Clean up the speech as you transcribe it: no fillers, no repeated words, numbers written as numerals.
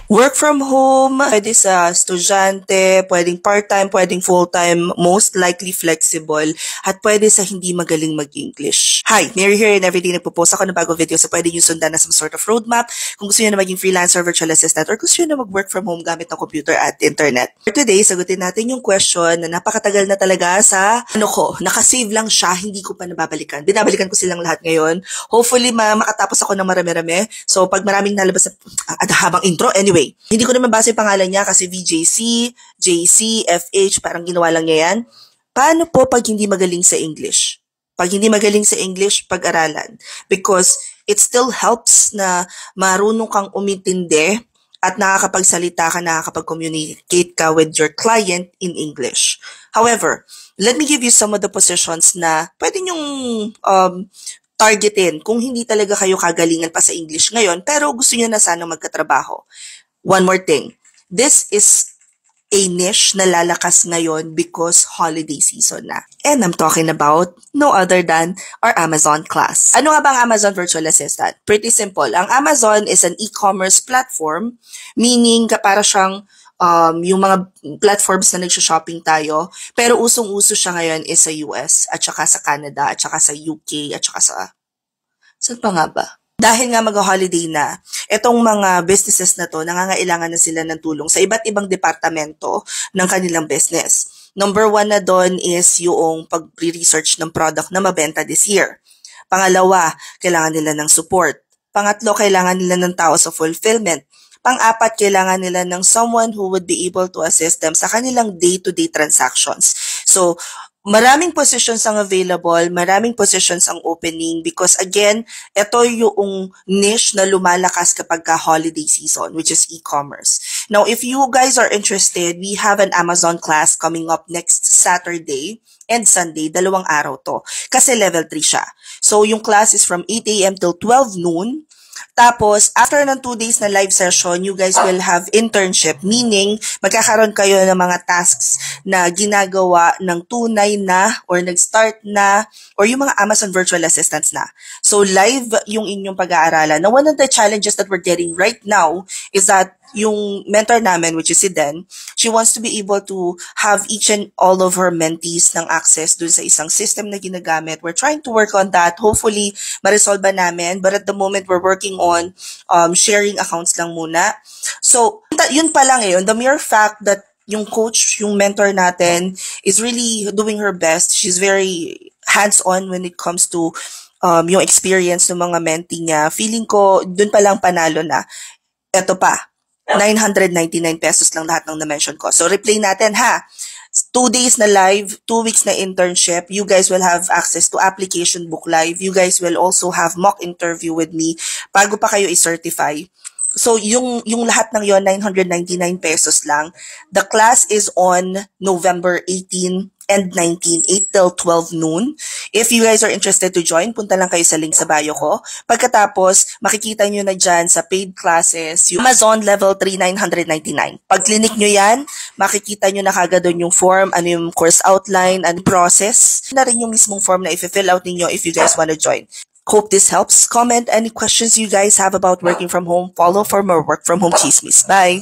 Work from home, pwede sa estudyante, pwedeng part-time, pwedeng full-time, most likely flexible, at pwede sa hindi magaling mag-English. Hi, Mary here, and everyday nagpo-post ako ng bagong video, so pwede nyo sundan na some sort of roadmap kung gusto nyo na maging freelancer, virtual assistant, or gusto nyo na mag-work from home gamit ng computer at internet. For today, sagutin natin yung question na napakatagal na talaga sa nakasave lang siya, hindi ko pa nababalikan. Binabalikan ko silang lahat ngayon. Hopefully, makatapos ako ng marami-rami. So, pag maraming nalabas na habang intro, anyway, hindi ko naman basa yung pangalan niya kasi VJC, JC, FH, parang ginawa lang niya yan. Paano po pag hindi magaling sa English? Pag hindi magaling sa English, pag-aralan. Because it still helps na marunong kang umintindi at nakakapagsalita ka, nakakapag-communicate ka with your client in English. However, let me give you some of the positions na pwede nyong targetin kung hindi talaga kayo kagalingan pa sa English ngayon pero gusto nyo na sana magkatrabaho. One more thing, this is a niche na lalakas ngayon because holiday season na. And I'm talking about no other than our Amazon class. Ano nga ba ang Amazon Virtual Assistant? Pretty simple. Ang Amazon is an e-commerce platform, meaning para siyang yung mga platforms na nagsha-shopping tayo, pero usong-uso siya ngayon is sa US, at saka sa Canada, at saka sa UK, at saka saan pa nga ba? Dahil nga mag-holiday na, itong mga businesses na to, nangangailangan na sila ng tulong sa iba't ibang departamento ng kanilang business. Number one na doon is yung pag-research ng product na mabenta this year. Pangalawa, kailangan nila ng support. Pangatlo, kailangan nila ng tao sa fulfillment. Pang-apat, kailangan nila ng someone who would be able to assist them sa kanilang day-to-day transactions. So, maraming positions ang available, maraming positions ang opening because again, ito yung niche na lumalakas kapag holiday season, which is e-commerce. Now, if you guys are interested, we have an Amazon class coming up next Saturday and Sunday, 2 araw to. Kasi level 3 siya. So, yung class is from 8 a.m. till 12 noon. Tapos, after ng 2 days na live session, you guys will have internship, meaning magkakaroon kayo ng mga tasks na ginagawa ng tunay na or nag-start na or yung mga Amazon virtual assistants na. So, live yung inyong pag-aaralan. Now, one of the challenges that we're getting right now is that yung mentor namin, which is si Den, she wants to be able to have each and all of her mentees ng access dun sa isang system na ginagamit. We're trying to work on that. Hopefully, ma-resolve namin. But at the moment, we're working on sharing accounts lang muna. So, yun pa lang the mere fact that yung coach, yung mentor natin is really doing her best. She's very hands-on when it comes to yung experience ng mga mentee niya. Feeling ko, dun pa lang panalo na. Eto pa, 999 pesos lang lahat ng na-mention ko. So, replay natin ha. 2 days na live, 2 weeks na internship. You guys will have access to application book live. You guys will also have mock interview with me bago pa kayo i-certify. So, yung lahat ng yon 999 pesos lang. The class is on November 18 and 19, 8 till 12 noon. If you guys are interested to join, punta lang kayo sa link sa bio ko. Pagkatapos, makikita nyo na dyan sa paid classes, yung Amazon Level 3, 999. Pag clinic nyo yan, makikita nyo na kagad doon yung form, ano yung course outline, and process. Na rin yung mismong form na i-fill out ninyo if you guys wanna join. Hope this helps. Comment any questions you guys have about working from home. Follow for more work from home chismis. Bye!